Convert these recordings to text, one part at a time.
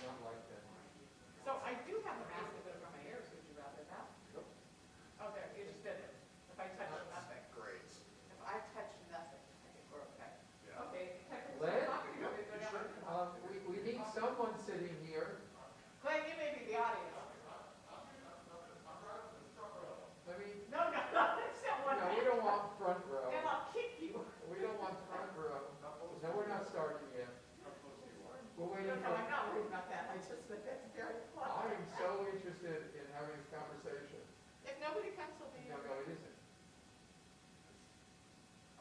not like that. So I do have a mask of it around my ears. Would you rather that? Nope. Oh, there, you just did it. If I touch nothing. Great. If I touch nothing, I think we're okay. Yeah. Okay. Glenn? We need someone sitting here. Glenn, you may be the audience. I mean, No, that's not one. no, we don't want front row. And I'll kick you. We don't want front row. No, we're not starting yet. We're waiting No, for. I'm not worried about that. I just think that's very I fun. am so interested in having this conversation. If nobody comes, will be. No, it isn't.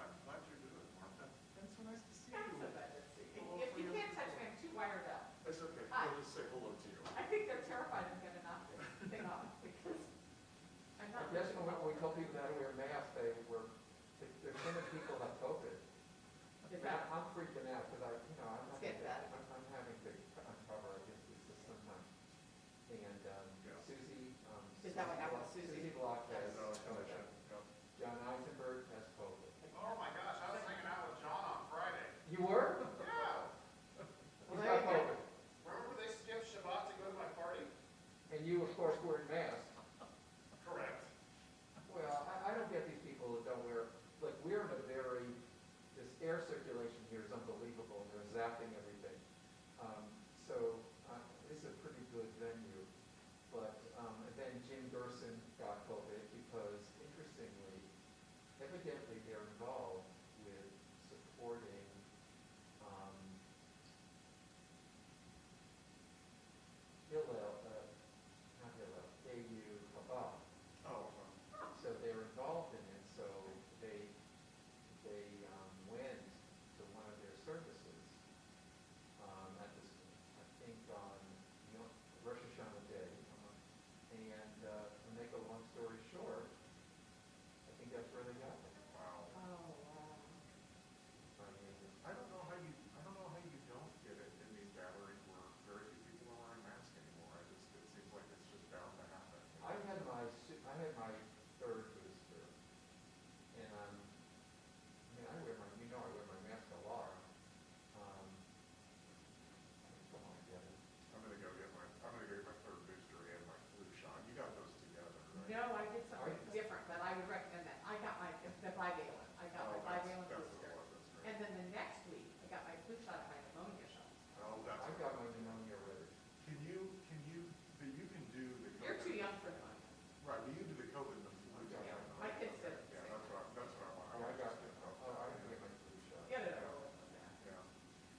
I'm glad you're doing it, Martha. It's so nice to see I'm you. so glad to see you. If you can't touch me, I'm too wired up. It's okay. Hi. We'll just say hello to you. I think they're terrified I'm going to knock this thing off because I'm I not. guess when we tell people how to wear masks, there's so many people that COVID. Is that- I'm freaking out because I'm Let's get that. I'm having to uncover, I guess, this sometimes. And Susie. Is that what happened with Susie? Susie Block has No, COVID. no. John Eisenberg has COVID. Oh my gosh, I was hanging out with John on Friday. You were? Yeah. He's got COVID. Remember they skipped Shabbat to go to my party? And you, of course, wearing masks. Correct. Well, I don't get these people that don't wear, like, we're in a this air circulation here is unbelievable, and they're zapping everything. So this is a pretty good venue. But and then Jim Gerson got COVID because, interestingly, evidently they're involved with supporting not Hillel, AU Chabad. Oh, So they're involved in it, so they went to one of their services at this, I think on Rosh Hashanah day, and to make a long story short, I think that's where they got it. wow. Oh, wow. I don't know how you don't get it in these gatherings where very few people are wearing masks anymore. It seems like it's just bound to happen. I had my third booster, and I wear my mask a lot. Come on, Kevin. I'm gonna go get my third booster and my flu shot. You got those together, right? No, I did something different, but I would recommend that. I got the bivalent. I got my bivalent That's booster. what it was. That's great. And then the next week, I got my flu shot and my pneumonia shot. Oh, that's I got my pneumonia already. You can do the COVID. You're too young for pneumonia. Right, but you do the COVID and the flu. Yeah, my kids did it. Yeah, that's what I want. I got just it. get both. I didn't get my flu shot. Get it over with. Yeah,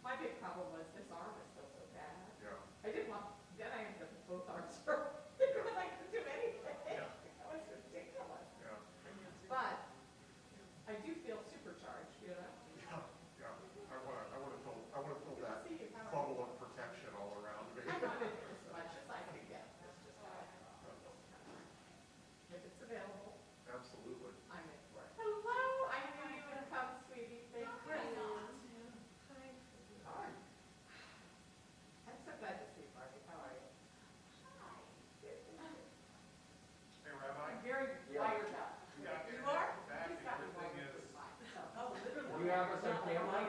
My big problem was this arm is still so bad. yeah. I didn't want, then I ended up with both arms because I couldn't do anything. Yeah. That was ridiculous. Yeah. But I do feel supercharged, you know? Yeah. I want to feel Good to that see you. How are bubble you? of protection all around me. I wanted it as much as I could get. That's just how I am. If it's available, Absolutely. I'm in for it. Hello, I knew you would come, sweetie. Thank you. Hi. I'm so glad to see you, Barbie. How are you? Hey, Rabbi. I'm very Yeah. wired up. You got You your are? back He's got me and wired everything up is- just fine. So, oh, literally. You have us on camera?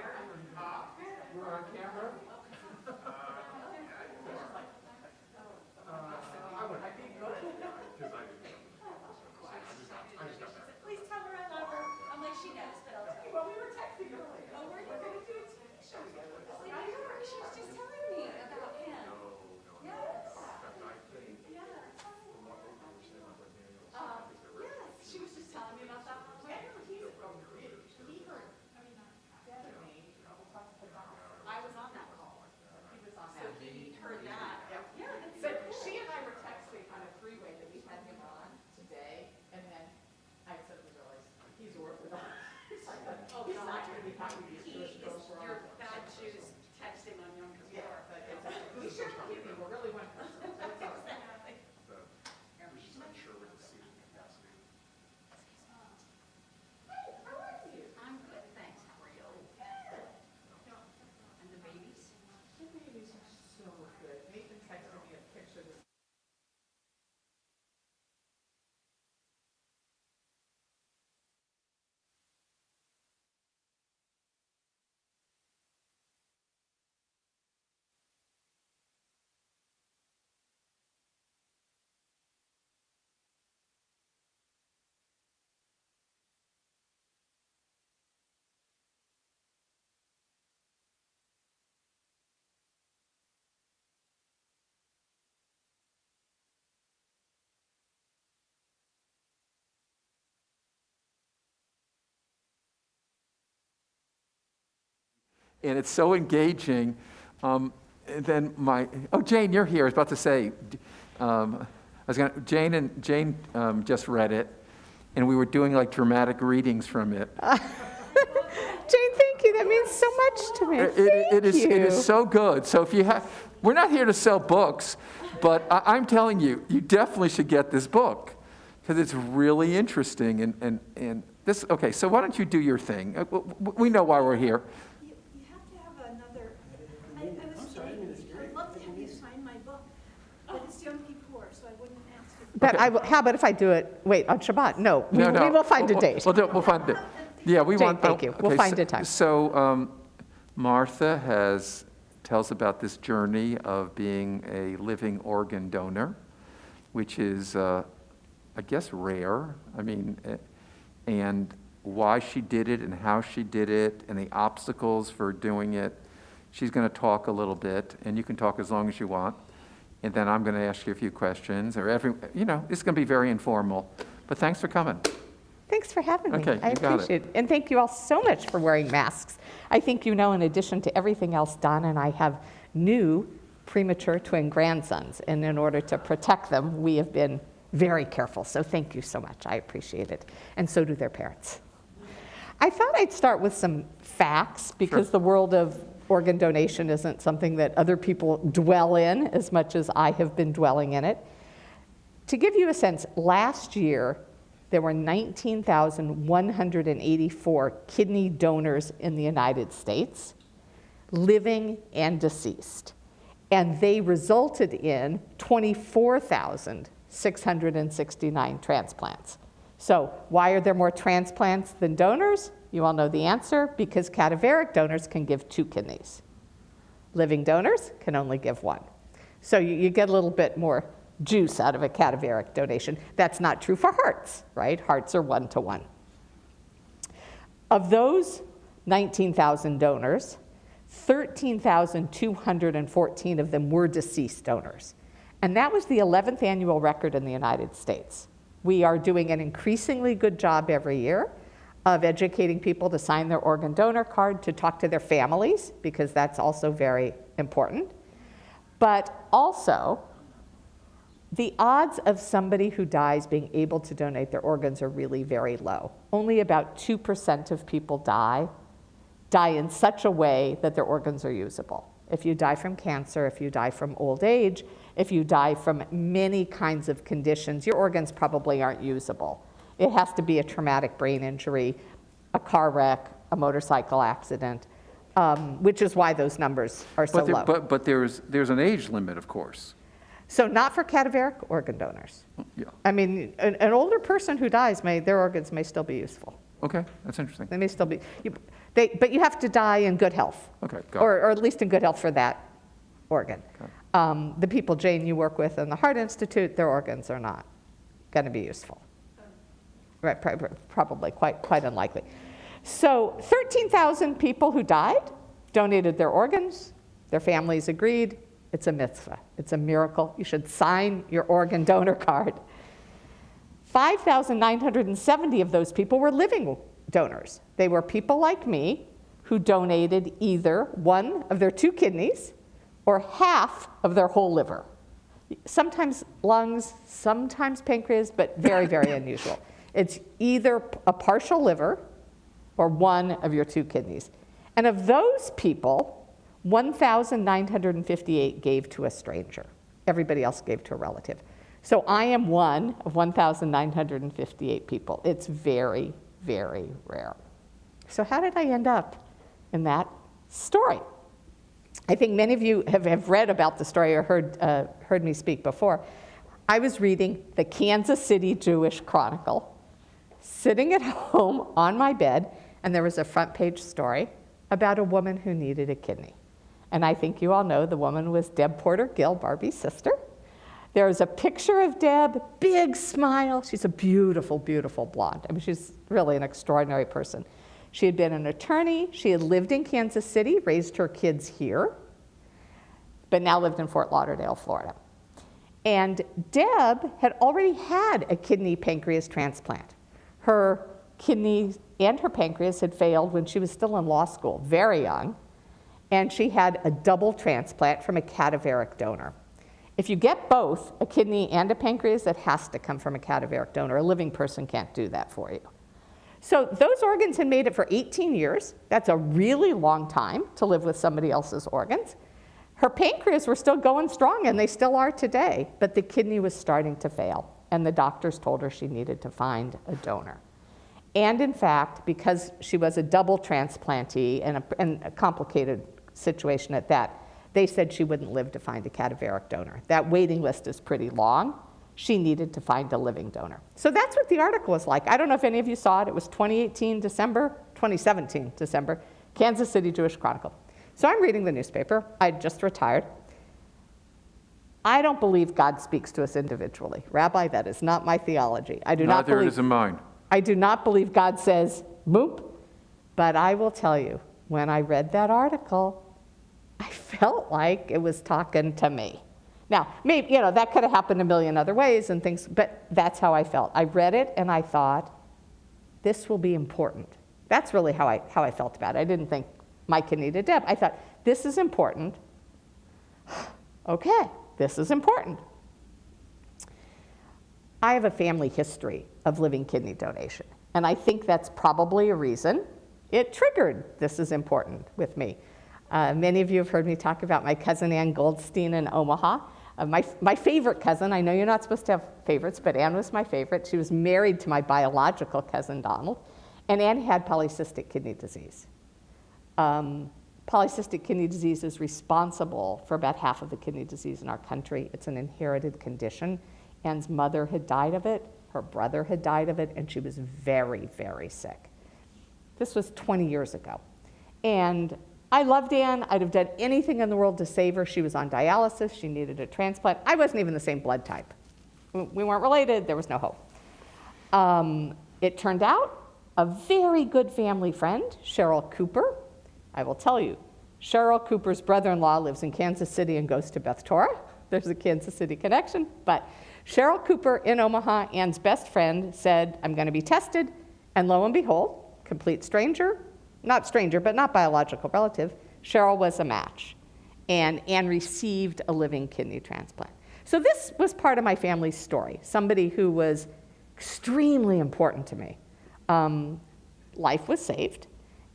Huh? We're on camera? Yeah, you are. I would. I'd be good. Because I didn't. I just got back. Please tell her I love her. I'm like, she knows, but I'll tell her. Well, we were texting earlier. Oh, were you? We're going to do a TV show together. We are. She was just telling me about him. No. Yes. That night thing. Yes. From what we were saying about Daniels. Yes. She was just telling me about that. And he heard Deb and me, I was on that call. he was on So that. he heard that. Yeah. Yeah, that's But so cool. she and I were texting on a three-way that we had him on today, and then I suddenly realized he's Orthodox. Oh, He's God. not going to be happy with He Jewish is girls for your our- bad shoes texting on Yom Kippur. Yeah, but it's, we share people, we're really one person, so it's all right. Exactly. We're just not sure with the seating capacity. Hey, how are you? I'm good, thanks. How are you? Good. And the babies? The babies are so good. Nathan texted me a picture this and it's so engaging. And then Jane, you're here. I was about to say, Jane just read it, and we were doing like dramatic readings from it. Jane, thank you. That means so much to me. It is so good. So if you we're not here to sell books, but I'm telling you, you definitely should get this book because it's really interesting. And this, okay, so why don't you do your thing? We know why we're here. You have to have another, I would love to have you sign my book, but it's Yom Kippur, so I wouldn't ask you. But how about if I do it, wait, on Shabbat? No, we will find a date. We'll find a date. Yeah, Jane, thank you. We'll find a time. So Martha tells about this journey of being a living organ donor, which is, I guess, rare. I mean, and why she did it and how she did it and the obstacles for doing it. She's going to talk a little bit, and you can talk as long as you want. And then I'm going to ask you a few questions. It's going to be very informal. But thanks for coming. Thanks for having me. Okay, I appreciate it. And thank you all so much for wearing masks. I think in addition to everything else done, and I have new premature twin grandsons, and in order to protect them, we have been very careful. So thank you so much. I appreciate it. And so do their parents. I thought I'd start with some facts because the world of organ donation isn't something that other people dwell in as much as I have been dwelling in it. To give you a sense, last year, there were 19,184 kidney donors in the United States, living and deceased. And they resulted in 24,669 transplants. So why are there more transplants than donors? You all know the answer, because cadaveric donors can give 2 kidneys. Living donors can only give 1. So you get a little bit more juice out of a cadaveric donation. That's not true for hearts, right? Hearts are 1-to-1. Of those 19,000 donors, 13,214 of them were deceased donors. And that was the 11th annual record in the United States. We are doing an increasingly good job every year of educating people to sign their organ donor card, to talk to their families, because that's also very important. But also, the odds of somebody who dies being able to donate their organs are really very low. Only about 2% of people die in such a way that their organs are usable. If you die from cancer, if you die from old age, if you die from many kinds of conditions, your organs probably aren't usable. It has to be a traumatic brain injury, a car wreck, a motorcycle accident, which is why those numbers are so low. But there's an age limit, of course. So not for cadaveric organ donors. Yeah. I mean, an older person who dies, their organs may still be useful. Okay, that's interesting. They may still be, but you have to die in good health. Okay, got it. Or at least in good health for that organ. The people, Jane, you work with in the Heart Institute, their organs are not going to be useful. Right, probably quite unlikely. So 13,000 people who died donated their organs. Their families agreed. It's a mitzvah. It's a miracle. You should sign your organ donor card. 5,970 of those people were living donors. They were people like me who donated either 1 of their 2 kidneys or half of their whole liver. Sometimes lungs, sometimes pancreas, but very, very unusual. It's either a partial liver or 1 of your 2 kidneys. And of those people, 1,958 gave to a stranger. Everybody else gave to a relative. So I am one of 1,958 people. It's very, very rare. So how did I end up in that story? I think many of you have read about the story or heard me speak before. I was reading the Kansas City Jewish Chronicle, sitting at home on my bed, and there was a front page story about a woman who needed a kidney. And I think you all know the woman was Deb Porter Gill, Barbie's sister. There was a picture of Deb, big smile. She's a beautiful, beautiful blonde. I mean, she's really an extraordinary person. She had been an attorney. She had lived in Kansas City, raised her kids here, but now lived in Fort Lauderdale, Florida. And Deb had already had a kidney pancreas transplant. Her kidney and her pancreas had failed when she was still in law school, very young. and she had a double transplant from a cadaveric donor. If you get both, a kidney and a pancreas, it has to come from a cadaveric donor. A living person can't do that for you. So those organs had made it for 18 years. That's a really long time to live with somebody else's organs. Her pancreas were still going strong, and they still are today, but the kidney was starting to fail, and the doctors told her she needed to find a donor. And in fact, because she was a double transplantee and a complicated situation at that, they said she wouldn't live to find a cadaveric donor. That waiting list is pretty long. She needed to find a living donor. So that's what the article was like. I don't know if any of you saw it. It was 2017 December, Kansas City Jewish Chronicle. So I'm reading the newspaper. I'd just retired. I don't believe God speaks to us individually. Rabbi, that is not my theology. I do not Neither believe, is mine. I do not believe God says, moop. But I will tell you, when I read that article, I felt like it was talking to me. Now, maybe, that could have happened a million other ways and things, but that's how I felt. I read it and I thought, this will be important. That's really how I felt about it. I didn't think my kidney to Deb. I thought, this is important. Okay, this is important. I have a family history of living kidney donation, and I think that's probably a reason it triggered this is important with me. Many of you have heard me talk about my cousin Ann Goldstein in Omaha. My favorite cousin, I know you're not supposed to have favorites, but Ann was my favorite. She was married to my biological cousin Donald, and Ann had polycystic kidney disease. Polycystic kidney disease is responsible for about half of the kidney disease in our country. It's an inherited condition. Ann's mother had died of it, her brother had died of it, and she was very, very sick. This was 20 years ago. And I loved Ann. I'd have done anything in the world to save her. She was on dialysis. She needed a transplant. I wasn't even the same blood type. We weren't related. There was no hope. It turned out a very good family friend, Cheryl Cooper. I will tell you, Cheryl Cooper's brother-in-law lives in Kansas City and goes to Beth Torah. There's a Kansas City connection. But Cheryl Cooper in Omaha, Ann's best friend, said, I'm going to be tested. And lo and behold, complete stranger, not stranger, but not biological relative, Cheryl was a match. And Ann received a living kidney transplant. So this was part of my family's story, somebody who was extremely important to me. Life was saved,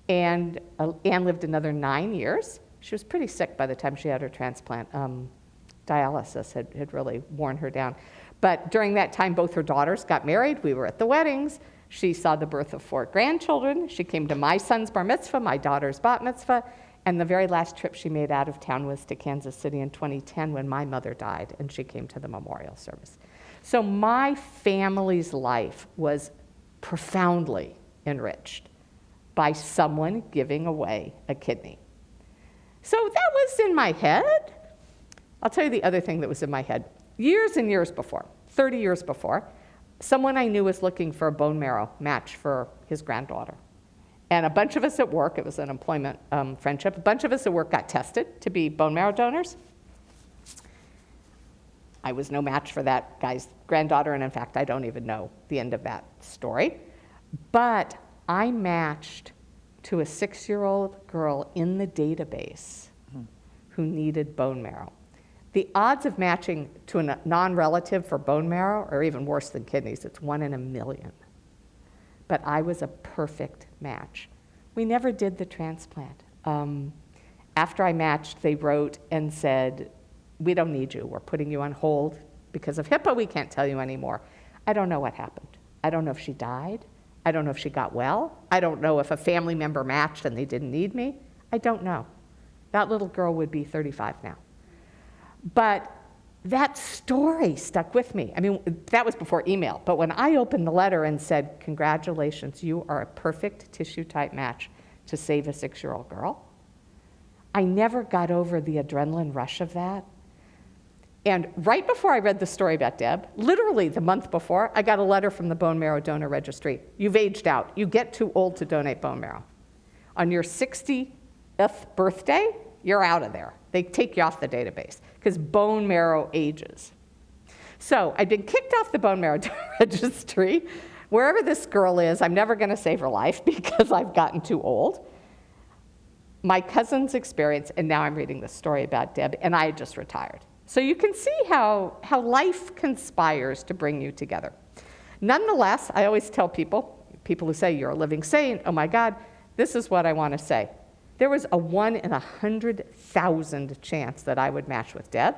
and Ann lived another 9 years. She was pretty sick by the time she had her transplant. Dialysis had really worn her down. But during that time, both her daughters got married. We were at the weddings. She saw the birth of 4 grandchildren. She came to my son's bar mitzvah, my daughter's bat mitzvah, and the very last trip she made out of town was to Kansas City in 2010 when my mother died, and she came to the memorial service. So my family's life was profoundly enriched by someone giving away a kidney. So that was in my head. I'll tell you the other thing that was in my head. Years and years before, 30 years before, someone I knew was looking for a bone marrow match for his granddaughter. And a bunch of us at work, it was an employment friendship, a bunch of us at work got tested to be bone marrow donors. I was no match for that guy's granddaughter, and in fact, I don't even know the end of that story. But I matched to a 6-year-old girl in the database who needed bone marrow. The odds of matching to a non-relative for bone marrow are even worse than kidneys. It's 1 in a million. But I was a perfect match. We never did the transplant. After I matched, they wrote and said, we don't need you. We're putting you on hold because of HIPAA. We can't tell you anymore. I don't know what happened. I don't know if she died. I don't know if she got well. I don't know if a family member matched and they didn't need me. I don't know. That little girl would be 35 now. But that story stuck with me. I mean, that was before email. But when I opened the letter and said, congratulations, you are a perfect tissue type match to save a 6-year-old girl, I never got over the adrenaline rush of that. And right before I read the story about Deb, literally the month before, I got a letter from the Bone Marrow Donor Registry. You've aged out. You get too old to donate bone marrow. On your 60th birthday, you're out of there. They take you off the database because bone marrow ages. So I'd been kicked off the Bone Marrow Donor Registry. Wherever this girl is, I'm never going to save her life because I've gotten too old. my cousin's experience, and now I'm reading the story about Deb, and I had just retired. So you can see how life conspires to bring you together. Nonetheless, I always tell people who say you're a living saint, oh my God, this is what I want to say. There was a 1 in 100,000 chance that I would match with Deb.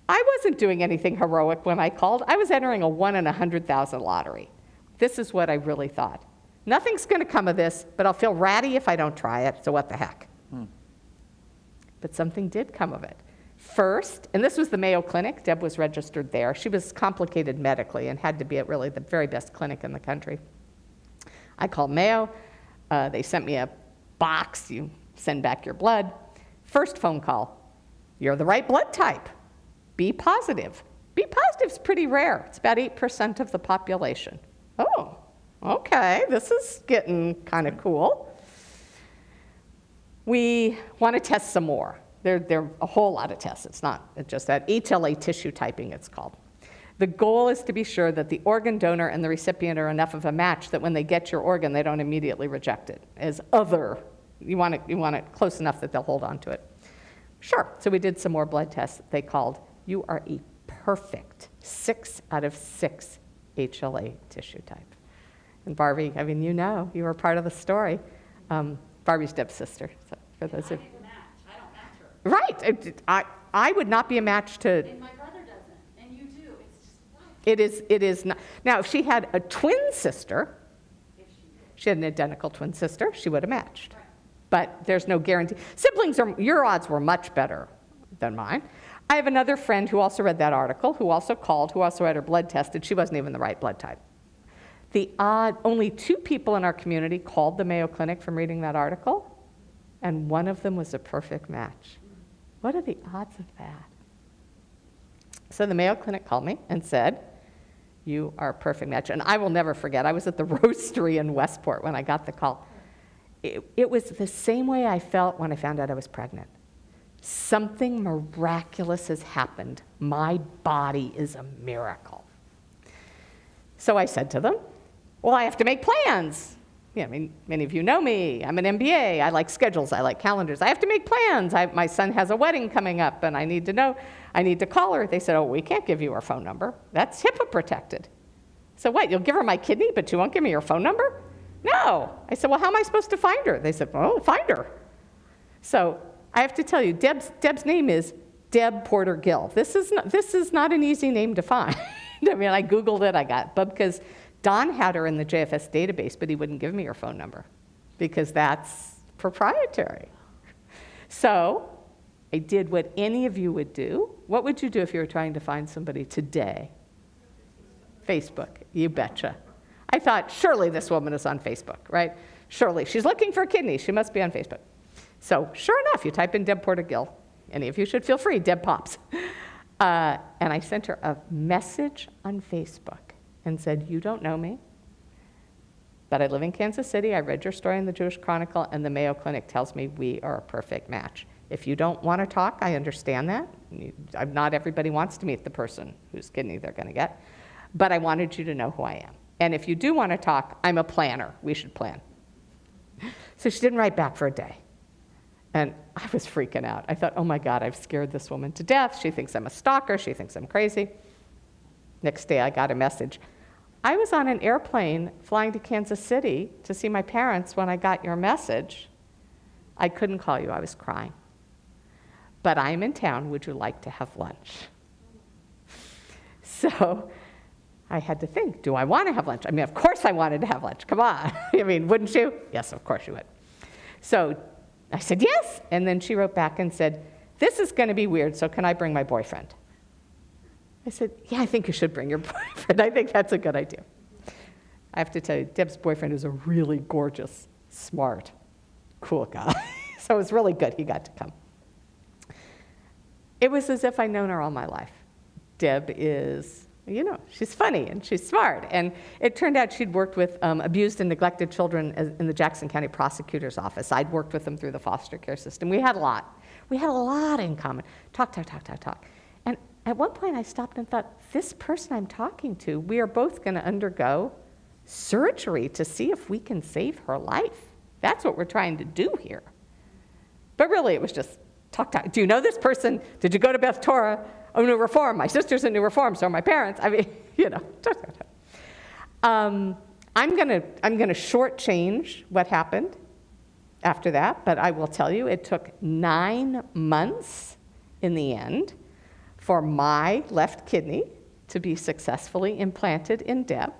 I wasn't doing anything heroic when I called. I was entering a 1 in 100,000 lottery. This is what I really thought. Nothing's going to come of this, but I'll feel ratty if I don't try it, so what the heck. But something did come of it. First, and this was the Mayo Clinic, Deb was registered there. She was complicated medically and had to be at really the very best clinic in the country. I called Mayo. They sent me a box. You send back your blood. First phone call, you're the right blood type. B positive. B positive is pretty rare. It's about 8% of the population. Oh, okay, this is getting kind of cool. We want to test some more. There are a whole lot of tests. It's not just that. HLA tissue typing, it's called. The goal is to be sure that the organ donor and the recipient are enough of a match that when they get your organ, they don't immediately reject it as other. You want it close enough that they'll hold on to it. Sure, so we did some more blood tests that they called, you are a perfect 6 out of 6 HLA tissue type. And Barbie, I mean, you were part of the story. Barbie's Deb's sister, so for those of you. I don't match her. Right, I would not be a match to. And my brother doesn't, and you do. It's just, what? It is not. Now, if she had a twin sister, If she did. she had an identical twin sister, she would have matched. Right. But there's no guarantee. Your odds were much better than mine. I have another friend who also read that article, who also called, who also had her blood tested. She wasn't even the right blood type. Only 2 people in our community called the Mayo Clinic from reading that article, and one of them was a perfect match. What are the odds of that? So the Mayo Clinic called me and said, you are a perfect match. And I will never forget, I was at the roastery in Westport when I got the call. It was the same way I felt when I found out I was pregnant. Something miraculous has happened. My body is a miracle. So I said to them, well, I have to make plans. Yeah, I mean, many of you know me. I'm an MBA. I like schedules. I like calendars. I have to make plans. My son has a wedding coming up, and I need to know. I need to call her. They said, oh, we can't give you her phone number. That's HIPAA protected. So what, you'll give her my kidney, but you won't give me your phone number? No. I said, well, how am I supposed to find her? They said, oh, find her. So I have to tell you, Deb's name is Deb Porter Gill. This is not an easy name to find. I mean, I Googled it, I got, but because Don had her in the JFS database, but he wouldn't give me her phone number because that's proprietary. So I did what any of you would do. What would you do if you were trying to find somebody today? Facebook, you betcha. I thought, surely this woman is on Facebook, right? Surely, she's looking for a kidney. She must be on Facebook. So sure enough, you type in Deb Porter Gill. Any of you should feel free, Deb pops. And I sent her a message on Facebook and said, you don't know me, but I live in Kansas City. I read your story in the Jewish Chronicle, and the Mayo Clinic tells me we are a perfect match. If you don't want to talk, I understand that. Not everybody wants to meet the person whose kidney they're going to get, but I wanted you to know who I am. And if you do want to talk, I'm a planner. We should plan. So she didn't write back for a day. And I was freaking out. I thought, oh my God, I've scared this woman to death. She thinks I'm a stalker. She thinks I'm crazy. Next day, I got a message. I was on an airplane flying to Kansas City to see my parents when I got your message. I couldn't call you. I was crying. But I'm in town. Would you like to have lunch? So I had to think, do I want to have lunch? I mean, of course I wanted to have lunch. Come on. I mean, wouldn't you? Yes, of course you would. So I said, yes. And then she wrote back and said, this is going to be weird, so can I bring my boyfriend? I said, yeah, I think you should bring your boyfriend. I think that's a good idea. I have to tell you, Deb's boyfriend is a really gorgeous, smart, cool guy. So it was really good he got to come. It was as if I'd known her all my life. Deb is, she's funny and she's smart. And it turned out she'd worked with abused and neglected children in the Jackson County Prosecutor's Office. I'd worked with them through the foster care system. We had a lot. We had a lot in common. Talk. And at one point I stopped and thought, this person I'm talking to, we are both going to undergo surgery to see if we can save her life. That's what we're trying to do here. But really, it was just talk. Do you know this person? Did you go to Beth Torah? Oh, New Reform. My sister's in New Reform, so are my parents. I mean, you know. I'm gonna shortchange what happened after that, but I will tell you, it took 9 months in the end for my left kidney to be successfully implanted in Deb.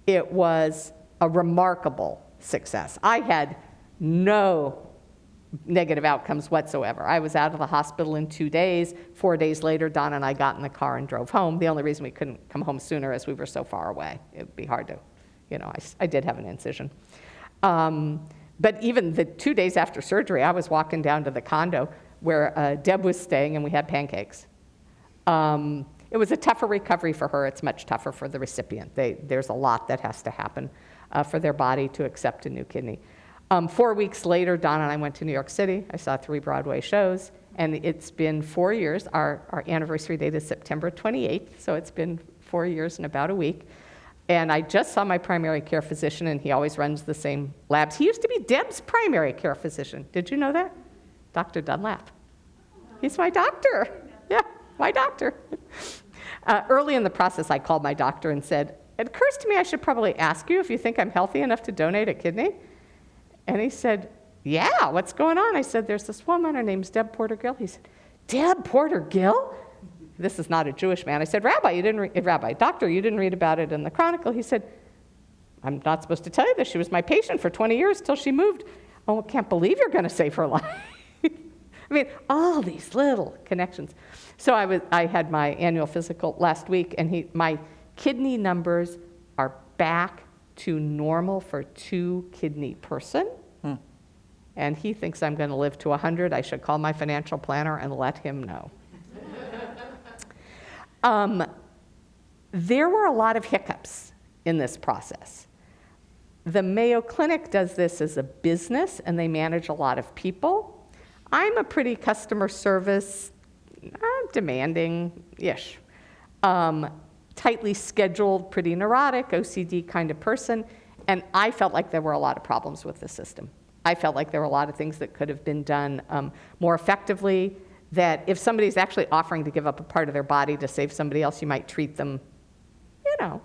It was a remarkable success. I had no negative outcomes whatsoever. I was out of the hospital in 2 days. 4 days later, Don and I got in the car and drove home. The only reason we couldn't come home sooner is we were so far away. It would be hard to, you know, I did have an incision. But even the 2 days after surgery, I was walking down to the condo where Deb was staying, and we had pancakes. It was a tougher recovery for her. It's much tougher for the recipient. There's a lot that has to happen for their body to accept a new kidney. 4 weeks later, Don and I went to New York City. I saw 3 Broadway shows, and it's been 4 years. Our anniversary date is September 28th, so it's been 4 years and about a week. And I just saw my primary care physician, and he always runs the same labs. He used to be Deb's primary care physician. Did you know that? Dr. Dunlap. He's my doctor. Yeah, my doctor. Early in the process, I called my doctor and said, it occurs to me I should probably ask you if you think I'm healthy enough to donate a kidney. And he said, yeah, what's going on? I said, there's this woman, her name's Deb Porter-Gill. He said, Deb Porter-Gill? This is not a Jewish man. I said, Rabbi, doctor, you didn't read about it in the Chronicle. He said, I'm not supposed to tell you this. She was my patient for 20 years till she moved. Oh, I can't believe you're going to save her life. I mean, all these little connections. So I had my annual physical last week, and my kidney numbers are back to normal for 2 kidney person. And he thinks I'm going to live to 100. I should call my financial planner and let him know. There were a lot of hiccups in this process. The Mayo Clinic does this as a business, and they manage a lot of people. I'm a pretty customer service, demanding-ish, tightly scheduled, pretty neurotic, OCD kind of person, and I felt like there were a lot of problems with the system. I felt like there were a lot of things that could have been done more effectively, that if somebody's actually offering to give up a part of their body to save somebody else, you might treat them, you know,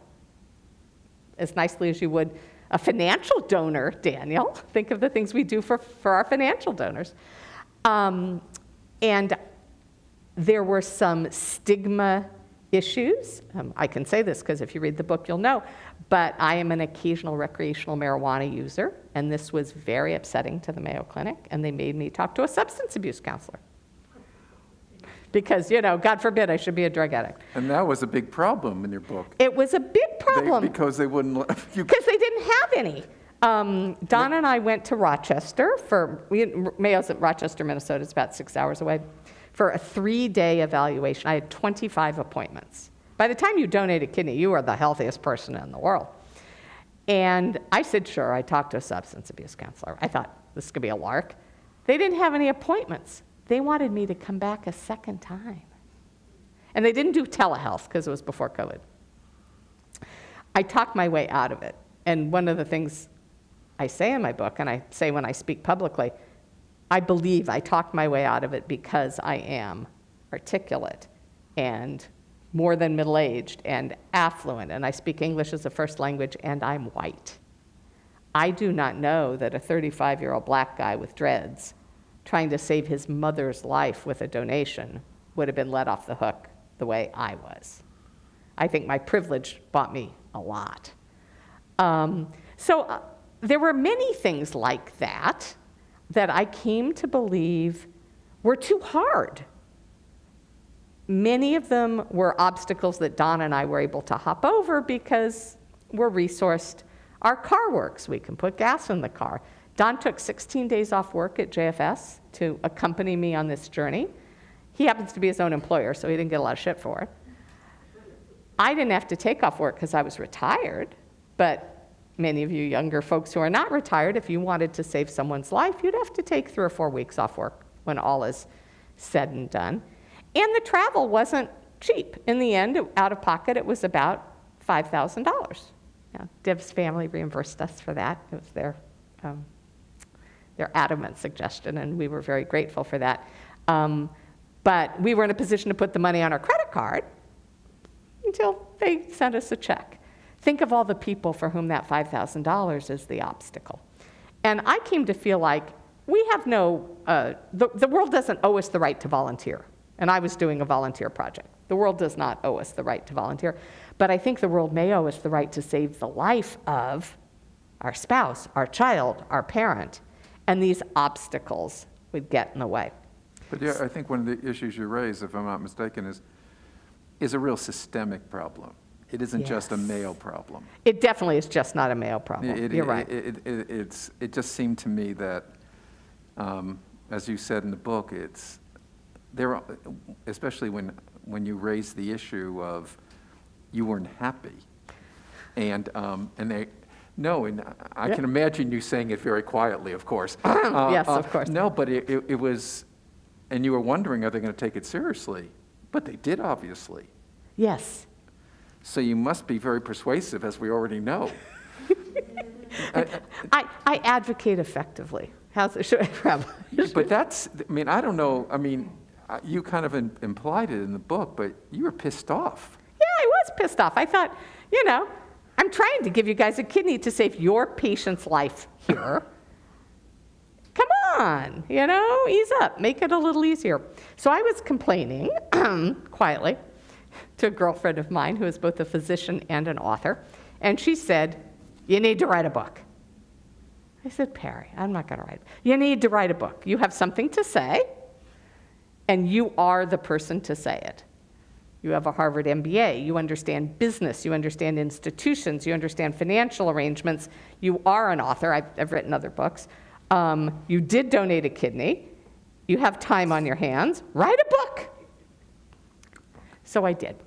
as nicely as you would a financial donor, Daniel. Think of the things we do for our financial donors. And there were some stigma issues. I can say this because if you read the book, you'll know, but I am an occasional recreational marijuana user, and this was very upsetting to the Mayo Clinic, and they made me talk to a substance abuse counselor. Because, you know, God forbid I should be a drug addict. And that was a big problem in your book. It was a big problem. Because they wouldn't let you. Because they didn't have any. Don and I went to Rochester Mayo's at Rochester, Minnesota. It's about 6 hours away, for a 3-day evaluation. I had 25 appointments. By the time you donate a kidney, you are the healthiest person in the world. And I said, sure. I talked to a substance abuse counselor. I thought, this could be a lark. They didn't have any appointments. They wanted me to come back a second time. And they didn't do telehealth because it was before COVID. I talked my way out of it. And one of the things I say in my book, and I say when I speak publicly, I believe I talked my way out of it because I am articulate and more than middle-aged and affluent, and I speak English as a first language, and I'm white. I do not know that a 35-year-old black guy with dreads trying to save his mother's life with a donation would have been let off the hook the way I was. I think my privilege bought me a lot. So there were many things like that I came to believe were too hard. Many of them were obstacles that Don and I were able to hop over because we're resourced. Our car works. We can put gas in the car. Don took 16 days off work at JFS to accompany me on this journey. He happens to be his own employer, so he didn't get a lot of shit for it. I didn't have to take off work because I was retired, but many of you younger folks who are not retired, if you wanted to save someone's life, you'd have to take 3 or 4 weeks off work when all is said and done. And the travel wasn't cheap. In the end, out of pocket, it was about $5,000. Deb's family reimbursed us for that. It was their their adamant suggestion, and we were very grateful for that. But we were in a position to put the money on our credit card until they sent us a check. Think of all the people for whom that $5,000 is the obstacle. And I came to feel like we have the world doesn't owe us the right to volunteer. And I was doing a volunteer project. The world does not owe us the right to volunteer. But I think the world may owe us the right to save the life of our spouse, our child, our parent. And these obstacles would get in the way. But yeah, I think one of the issues you raise, if I'm not mistaken, is a real systemic problem. It isn't just a Yes. male problem. It definitely is just not a male problem. You're right. It just seemed to me that, as you said in the book, especially when you raise the issue of you weren't happy, and I can imagine you saying it very quietly, of course. Yes, of course. No, but it was, and you were wondering, are they going to take it seriously? But they did, obviously. Yes. So you must be very persuasive, as we already know. I advocate effectively. How's it? But that's, I mean, I don't know, I mean, you kind of implied it in the book, but you were pissed off. Yeah, I was pissed off. I thought, I'm trying to give you guys a kidney to save your patient's life here. Come on, ease up, make it a little easier. So I was complaining quietly to a girlfriend of mine who is both a physician and an author, and she said, you need to write a book. I said, Perry, I'm not going to write. You need to write a book. You have something to say, and you are the person to say it. You have a Harvard MBA. You understand business. You understand institutions. You understand financial arrangements. You are an author. I've written other books. You did donate a kidney. You have time on your hands. Write a book. So I did.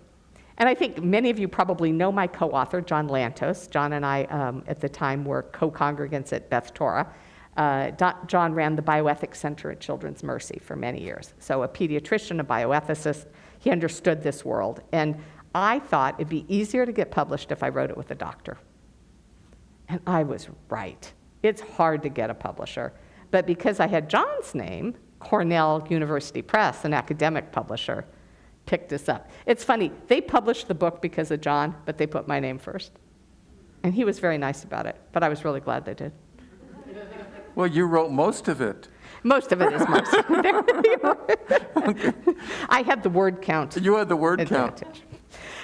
And I think many of you probably know my co-author, John Lantos. John and I, at the time, were co-congregants at Beth Torah. John ran the Bioethics Center at Children's Mercy for many years. So a pediatrician, a bioethicist, he understood this world. And I thought it'd be easier to get published if I wrote it with a doctor. And I was right. It's hard to get a publisher. But because I had John's name, Cornell University Press, an academic publisher, picked us up. It's funny, they published the book because of John, but they put my name first. And he was very nice about it, but I was really glad they did. Well, you wrote most of it. Most of it is most. I had the word count. You had the word count.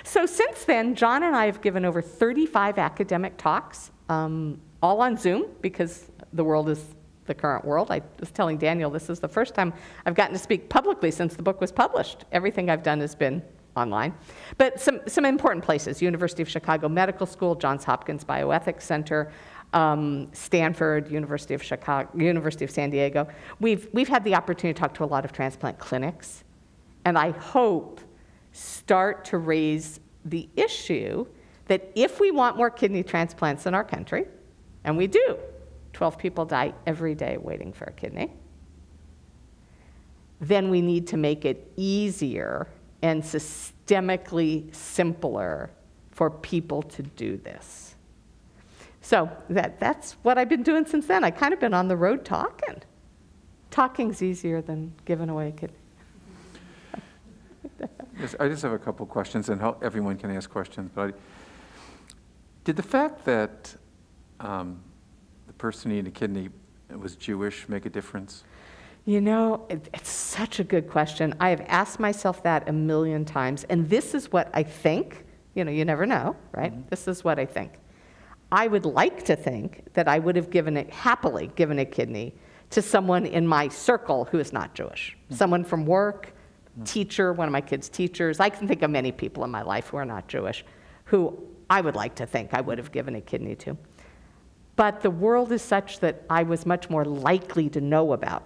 So since then, John and I have given over 35 academic talks, all on Zoom, because the world is the current world. I was telling Daniel, this is the first time I've gotten to speak publicly since the book was published. Everything I've done has been online. But some important places: University of Chicago Medical School, Johns Hopkins Bioethics Center, Stanford, University of Chicago, University of San Diego. We've had the opportunity to talk to a lot of transplant clinics, and I hope start to raise the issue that if we want more kidney transplants in our country, and we do, 12 people die every day waiting for a kidney, then we need to make it easier and systemically simpler for people to do this. So that's what I've been doing since then. I've kind of been on the road talking. Talking's easier than giving away a kidney. Yes, I just have a couple questions, and everyone can ask questions. But did the fact that the person needing a kidney was Jewish make a difference? It's such a good question. I have asked myself that a million times, and this is what I think. You never know, right? Mm-hmm. This is what I think. I would like to think that I would have happily given a kidney to someone in my circle who is not Jewish. Mm-hmm. Someone from work, teacher, one of my kids' teachers. I can think of many people in my life who are not Jewish, who I would like to think I would have given a kidney to. But the world is such that I was much more likely to know about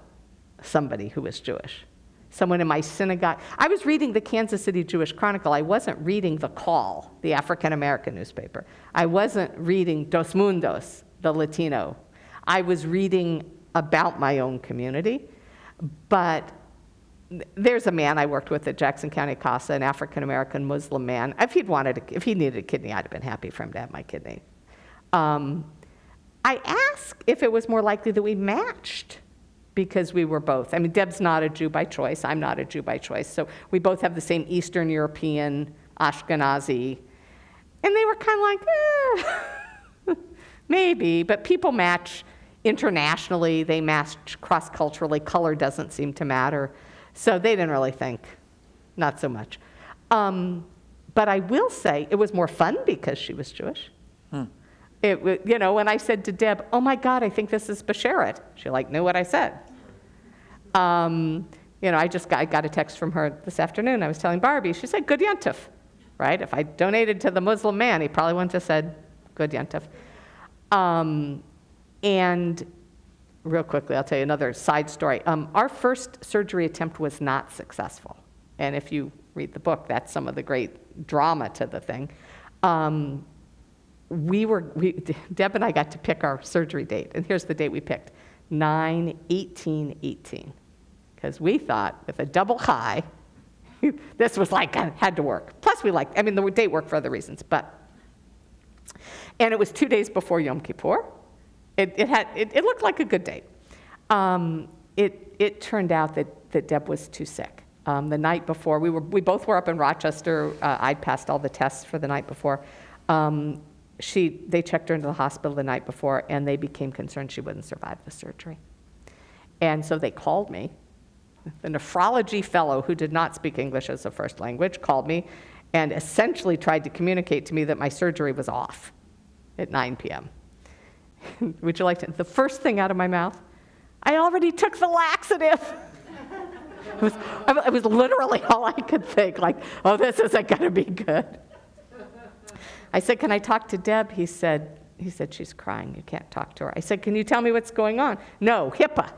somebody who was Jewish. Someone in my synagogue. I was reading the Kansas City Jewish Chronicle. I wasn't reading The Call, the African-American newspaper. I wasn't reading Dos Mundos, the Latino. I was reading about my own community. But there's a man I worked with at Jackson County CASA, an African-American Muslim man. If he needed a kidney, I'd have been happy for him to have my kidney. I asked if it was more likely that we matched because we were both. I mean, Deb's not a Jew by choice. I'm not a Jew by choice. So we both have the same Eastern European, Ashkenazi. And they were kind of like, maybe. But people match internationally. They match cross-culturally. Color doesn't seem to matter. So they didn't really think, not so much. But I will say it was more fun because she was Jewish. When I said to Deb, oh my God, I think this is Basheret, she knew what I said. I got a text from her this afternoon. I was telling Barbie, she said, good Yontif, right? If I donated to the Muslim man, he probably wouldn't have said good Yontif. And real quickly, I'll tell you another side story. Our first surgery attempt was not successful. And if you read the book, that's some of the great drama to the thing. Deb and I got to pick our surgery date, and here's the date we picked, 9/18/18, because we thought with a double high, this was had to work. Plus the date worked for other reasons, and it was 2 days before Yom Kippur. It looked like a good date. It turned out that Deb was too sick. The night before, we both were up in Rochester. I'd passed all the tests for the night before. They checked her into the hospital the night before, and they became concerned she wouldn't survive the surgery. And so they called me. The nephrology fellow, who did not speak English as a first language, called me and essentially tried to communicate to me that my surgery was off at 9 p.m. Would you like to? The first thing out of my mouth, I already took the laxative. It was literally all I could think, oh, this isn't going to be good. I said, can I talk to Deb? He said, she's crying. You can't talk to her. I said, can you tell me what's going on? No, HIPAA.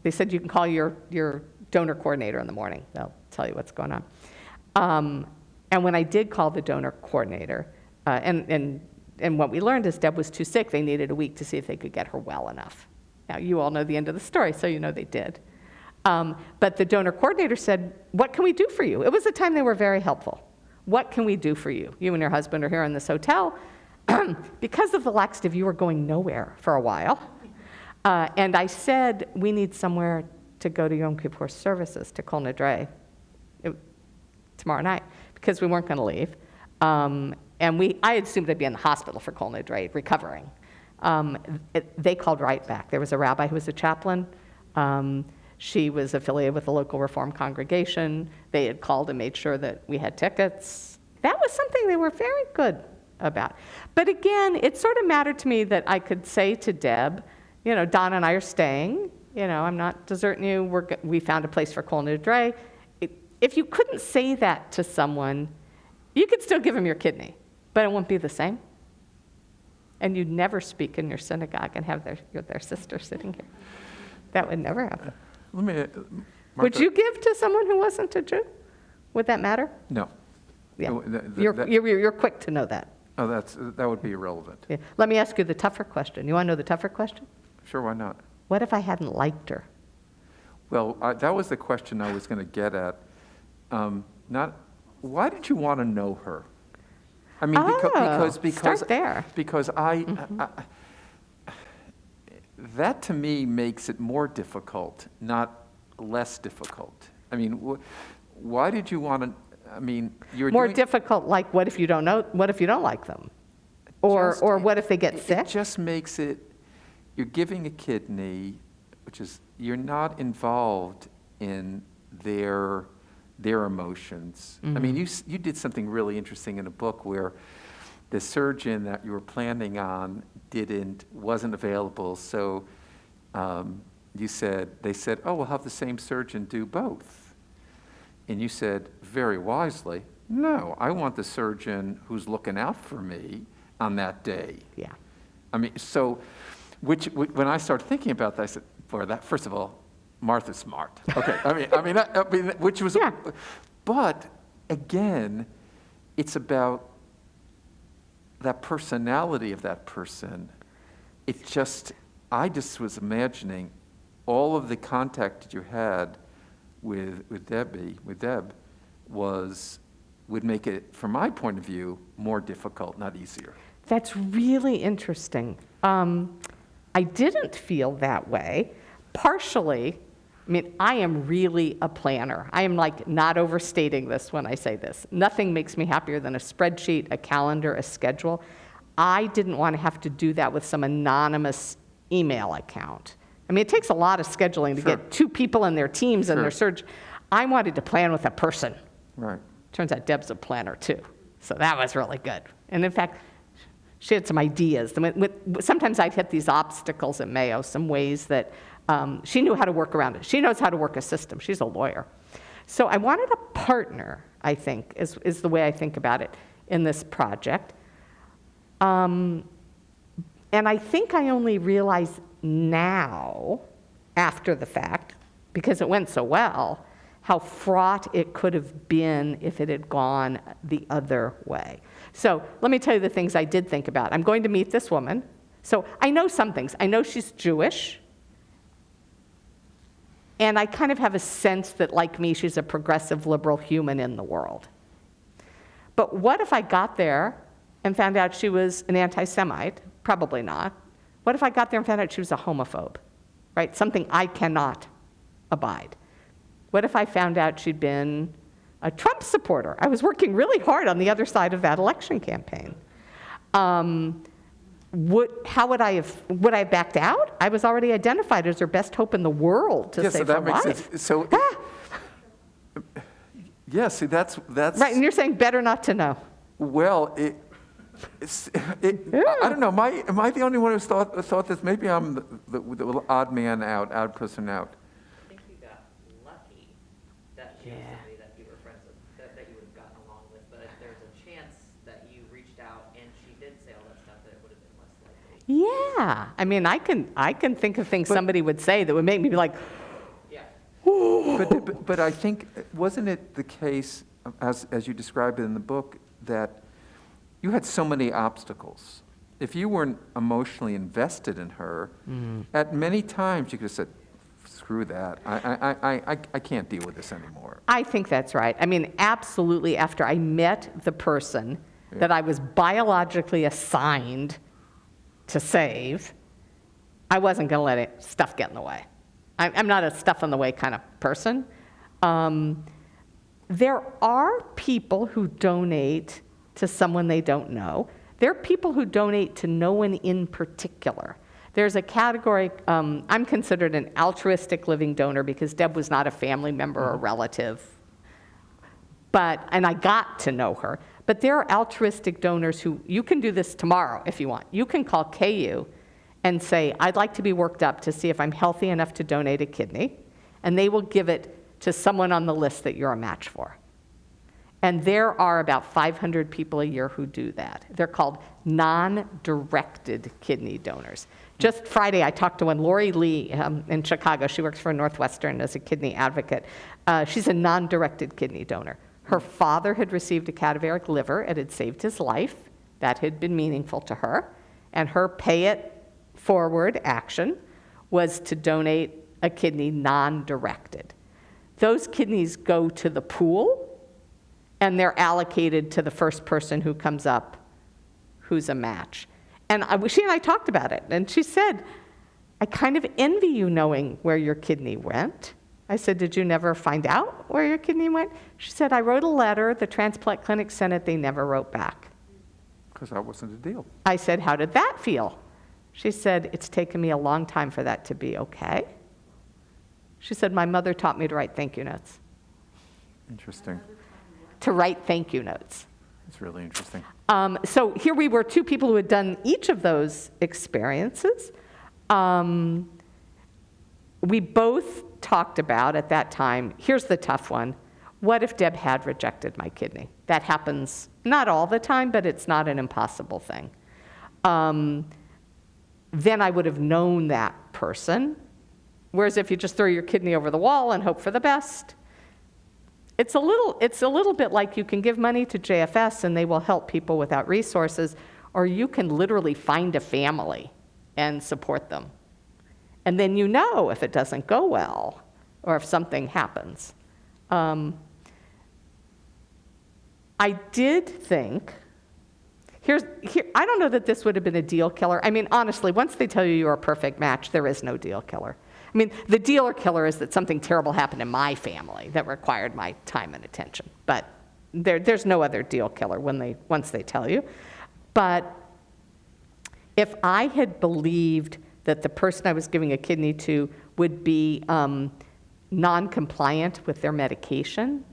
They said you can call your donor coordinator in the morning. They'll tell you what's going on. And when I did call the donor coordinator, and what we learned is Deb was too sick. They needed a week to see if they could get her well enough. Now, you all know the end of the story, so you know they did. But the donor coordinator said, what can we do for you? It was a time they were very helpful. What can we do for you? You and your husband are here in this hotel. Because of the laxative, you were going nowhere for a while. And I said, we need somewhere to go to Yom Kippur services, to Kol Nidre, tomorrow night, because we weren't going to leave. And I assumed I'd be in the hospital for Kol Nidre, recovering. They called right back. There was a rabbi who was a chaplain. She was affiliated with the local Reform congregation. They had called and made sure that we had tickets. That was something they were very good about. But again, it sort of mattered to me that I could say to Deb, Don and I are staying. I'm not deserting you. We found a place for Kol Nidre. If you couldn't say that to someone, you could still give them your kidney, but it won't be the same. And you'd never speak in your synagogue and have their sister sitting here. That would never happen. Would you give to someone who wasn't a Jew? Would that matter? No. Yeah. You're quick to know that. Oh, that would be irrelevant. Yeah. Let me ask you the tougher question. You want to know the tougher question? Sure, why not? What if I hadn't liked her? Well, that was the question I was going to get at. Why did you want to know her? I mean, because start there. Because that to me makes it more difficult, not less difficult. I mean, why did you want to? I mean, you're more difficult. Like, what if you don't know? What if you don't like them? Or what if they get sick? It just makes it. You're giving a kidney, which is you're not involved in their emotions. Mm-hmm. I mean, you did something really interesting in a book where the surgeon that you were planning on wasn't available, so they said, oh, we'll have the same surgeon do both. And you said, very wisely, no, I want the surgeon who's looking out for me on that day. Yeah. I mean, so, when I started thinking about that, I said, boy, first of all, Martha's smart. Okay, I mean, which was, yeah. But again, it's about that personality of that person. I just was imagining all of the contact that you had with Deb was would make it, from my point of view, more difficult, not easier. That's really interesting. I didn't feel that way. Partially, I mean, I am really a planner. I am like not overstating this when I say this. Nothing makes me happier than a spreadsheet, a calendar, a schedule. I didn't want to have to do that with some anonymous email account. I mean, it takes a lot of scheduling to Sure. get two people and their teams and their search. I wanted to plan with a person. Right. Turns out Deb's a planner too. So that was really good. And in fact, she had some ideas. Sometimes I'd hit these obstacles at Mayo, some ways that she knew how to work around it. She knows how to work a system. She's a lawyer. So I wanted a partner, I think, is the way I think about it in this project. And I think I only realize now, after the fact, because it went so well, how fraught it could have been if it had gone the other way. So let me tell you the things I did think about. I'm going to meet this woman. So I know some things. I know she's Jewish. And I kind of have a sense that, like me, she's a progressive liberal human in the world. But what if I got there and found out she was an anti-Semite? Probably not. What if I got there and found out she was a homophobe, right? Something I cannot abide. What if I found out she'd been a Trump supporter? I was working really hard on the other side of that election campaign. Would I have backed out? I was already identified as her best hope in the world to save her life. Sense. So, yeah, see, that's right, and you're saying better not to know. Well, I don't know. Am I the only one who thought this? Maybe I'm the odd man out, odd person out. I think you got lucky that she was somebody that you were friends with, that you would have gotten along with. But if there's a chance that you reached out and she did say all that stuff, that it would have been less likely. Yeah, I mean, I can think of things somebody would say that would make me be like, Yeah. But I think, wasn't it the case, as you described it in the book, that you had so many obstacles? If you weren't emotionally invested in her, at many times you could have said, screw that, I can't deal with this anymore. I think that's right. I mean, absolutely, after I met the person that I was biologically assigned to save, I wasn't going to let stuff get in the way. I'm not a stuff in the way kind of person. There are people who donate to someone they don't know. There are people who donate to no one in particular. There's a category, I'm considered an altruistic living donor because Deb was not a family member or relative, and I got to know her. But there are altruistic donors who, you can do this tomorrow if you want. You can call KU and say, I'd like to be worked up to see if I'm healthy enough to donate a kidney, and they will give it to someone on the list that you're a match for. And there are about 500 people a year who do that. They're called non-directed kidney donors. Just Friday, I talked to one, Lori Lee in Chicago. She works for Northwestern as a kidney advocate. She's a non-directed kidney donor. Her father had received a cadaveric liver. It had saved his life. That had been meaningful to her. And her pay-it-forward action was to donate a kidney non-directed. Those kidneys go to the pool, and they're allocated to the first person who comes up who's a match. And she and I talked about it, and she said, I kind of envy you knowing where your kidney went. I said, did you never find out where your kidney went? She said, I wrote a letter, the transplant clinic sent it, they never wrote back. Because that wasn't a deal. I said, how did that feel? She said, it's taken me a long time for that to be okay. She said, my mother taught me to write thank you notes. Interesting. To write thank you notes. It's really interesting. So here we were, two people who had done each of those experiences. We both talked about, at that time, here's the tough one, what if Deb had rejected my kidney? That happens not all the time, but it's not an impossible thing. Then I would have known that person, whereas if you just throw your kidney over the wall and hope for the best, it's a little bit like you can give money to JFS and they will help people without resources, or you can literally find a family and support them. And then you know if it doesn't go well or if something happens. I did think, I don't know that this would have been a deal killer. I mean, honestly, once they tell you you're a perfect match, there is no deal killer. I mean, the deal killer is that something terrible happened in my family that required my time and attention. But there's no other deal killer once they tell you. But if I had believed that the person I was giving a kidney to would be non-compliant with their medication,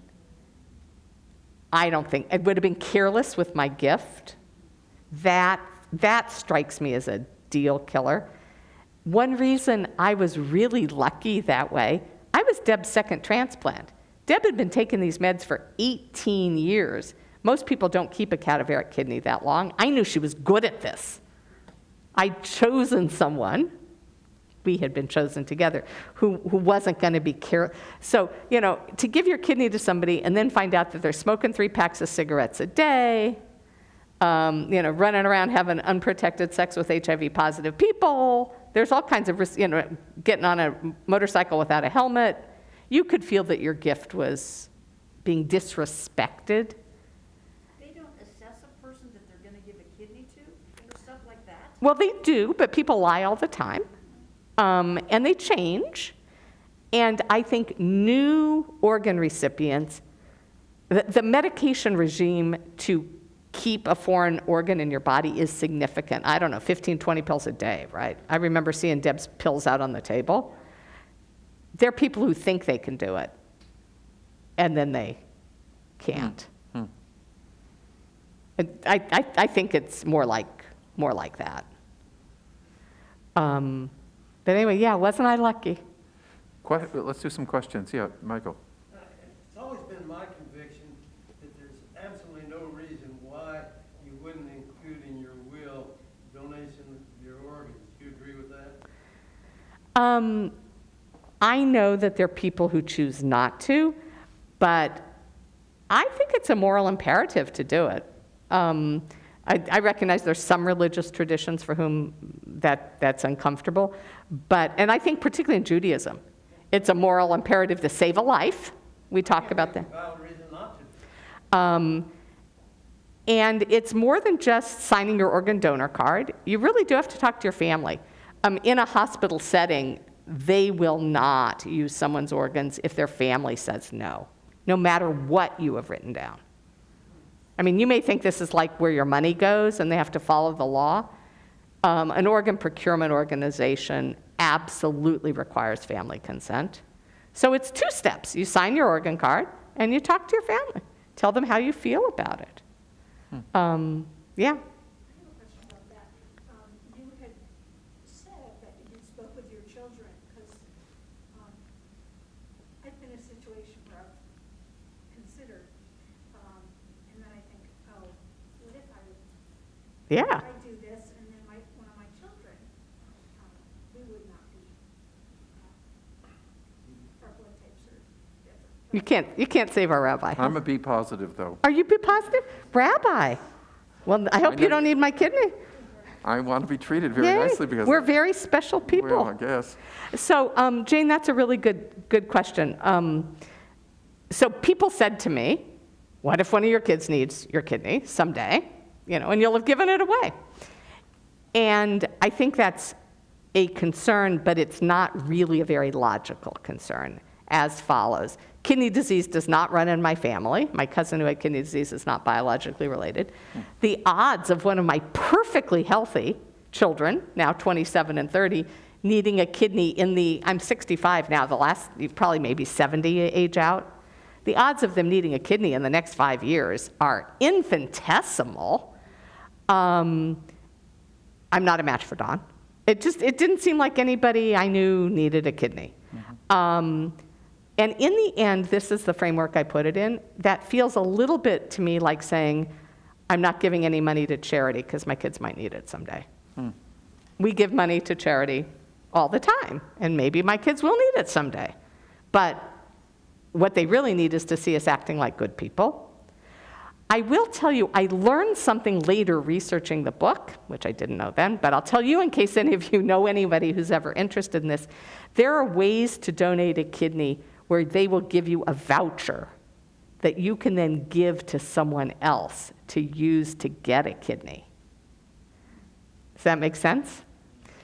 I don't think, it would have been careless with my gift. That strikes me as a deal killer. One reason I was really lucky that way, I was Deb's second transplant. Deb had been taking these meds for 18 years. Most people don't keep a cadaveric kidney that long. I knew she was good at this. I'd chosen someone, we had been chosen together, who wasn't going to be careful. So, to give your kidney to somebody and then find out that they're smoking 3 packs of cigarettes a day, running around having unprotected sex with HIV-positive people, there's all kinds of risks, getting on a motorcycle without a helmet. You could feel that your gift was being disrespected. They don't assess a person that they're going to give a kidney to or stuff like that? Well, they do, but people lie all the time. And they change. And I think new organ recipients, the medication regime to keep a foreign organ in your body is significant. I don't know, 15, 20 pills a day, right? I remember seeing Deb's pills out on the table. There are people who think they can do it, and then they can't. I think it's more like that. But anyway, yeah, wasn't I lucky? Let's do some questions. Yeah, Michael. It's always been my conviction that there's absolutely no reason why you wouldn't include in your will donation of your organs. Do you agree with that? I know that there are people who choose not to, but I think it's a moral imperative to do it. I recognize there's some religious traditions for whom that's uncomfortable, and I think particularly in Judaism, it's a moral imperative to save a life. We talk about that. Valid reason not to. And it's more than just signing your organ donor card. You really do have to talk to your family. In a hospital setting, they will not use someone's organs if their family says no matter what you have written down. I mean, you may think this is like where your money goes and they have to follow the law. An organ procurement organization absolutely requires family consent. So it's 2 steps. You sign your organ card and you talk to your family. Tell them how you feel about it. Yeah. I have a question about that. You had said that you spoke with your children, because I've been in a situation where I've considered, and then I think, oh, what if I do this, and then one of my children, we would not be, our blood types are different. You can't save our rabbi. I'm a B positive, though. Are you B positive? Rabbi. Well, I hope you don't need my kidney. I want to be treated very Yay. nicely because We're very special people. Well, I guess. So, Jane, that's a really good question. So people said to me, what if one of your kids needs your kidney someday, and you'll have given it away? And I think that's a concern, but it's not really a very logical concern, as follows. Kidney disease does not run in my family. My cousin who had kidney disease is not biologically related. The odds of one of my perfectly healthy children, now 27 and 30, needing a kidney I'm 65 now, probably maybe 70 age out. The odds of them needing a kidney in the next 5 years are infinitesimal. I'm not a match for Dawn. It didn't seem like anybody I knew needed a kidney. And in the end, this is the framework I put it in, that feels a little bit to me like saying, I'm not giving any money to charity because my kids might need it someday. We give money to charity all the time, and maybe my kids will need it someday. But what they really need is to see us acting like good people. I will tell you, I learned something later researching the book, which I didn't know then, but I'll tell you in case any of you know anybody who's ever interested in this. There are ways to donate a kidney where they will give you a voucher that you can then give to someone else to use to get a kidney. Does that make sense?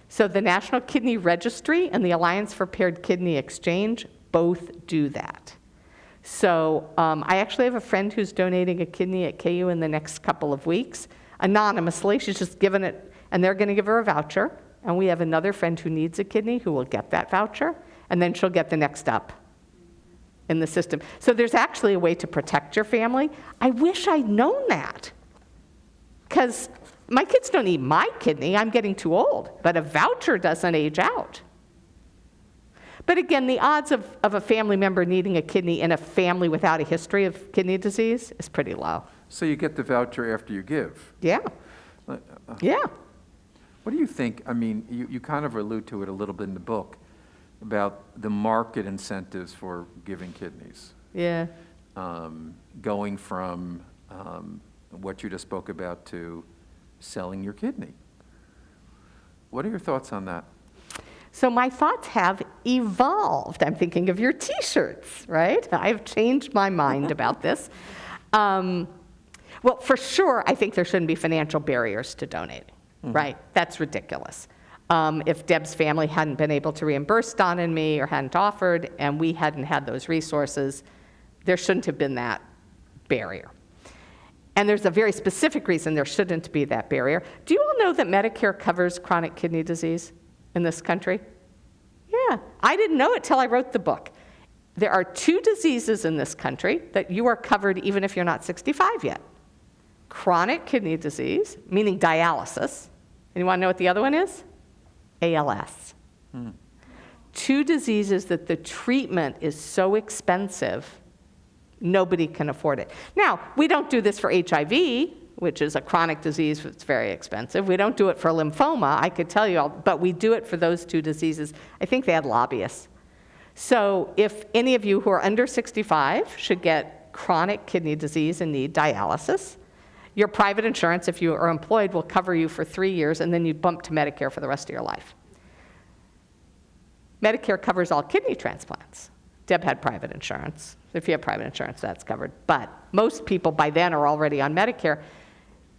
So the National Kidney Registry and the Alliance for Paired Kidney Exchange both do that. So I actually have a friend who's donating a kidney at KU in the next couple of weeks, anonymously. She's just given it, and they're going to give her a voucher. And we have another friend who needs a kidney who will get that voucher, and then she'll get the next up in the system. So there's actually a way to protect your family. I wish I'd known that, because my kids don't need my kidney. I'm getting too old, but a voucher doesn't age out. But again, the odds of a family member needing a kidney in a family without a history of kidney disease is pretty low. So you get the voucher after you give? Yeah. Yeah. What do you think? I mean, you kind of allude to it a little bit in the book about the market incentives for giving kidneys. Yeah. Going from what you just spoke about to selling your kidney. What are your thoughts on that? So my thoughts have evolved. I'm thinking of your T-shirts, right? I've changed my mind about this. Well, for sure, I think there shouldn't be financial barriers to donating, right? That's ridiculous. If Deb's family hadn't been able to reimburse Don and me, or hadn't offered, and we hadn't had those resources, there shouldn't have been that barrier. And there's a very specific reason there shouldn't be that barrier. Do you all know that Medicare covers chronic kidney disease in this country? Yeah, I didn't know it till I wrote the book. There are 2 diseases in this country that you are covered even if you're not 65 yet. Chronic kidney disease, meaning dialysis. And you want to know what the other one is? ALS. 2 diseases that the treatment is so expensive, nobody can afford it. Now, we don't do this for HIV, which is a chronic disease that's very expensive. We don't do it for lymphoma, I could tell you all, but we do it for those 2 diseases. I think they had lobbyists. So if any of you who are under 65 should get chronic kidney disease and need dialysis, your private insurance, if you are employed, will cover you for 3 years, and then you bump to Medicare for the rest of your life. Medicare covers all kidney transplants. Deb had private insurance. If you have private insurance, that's covered. But most people by then are already on Medicare.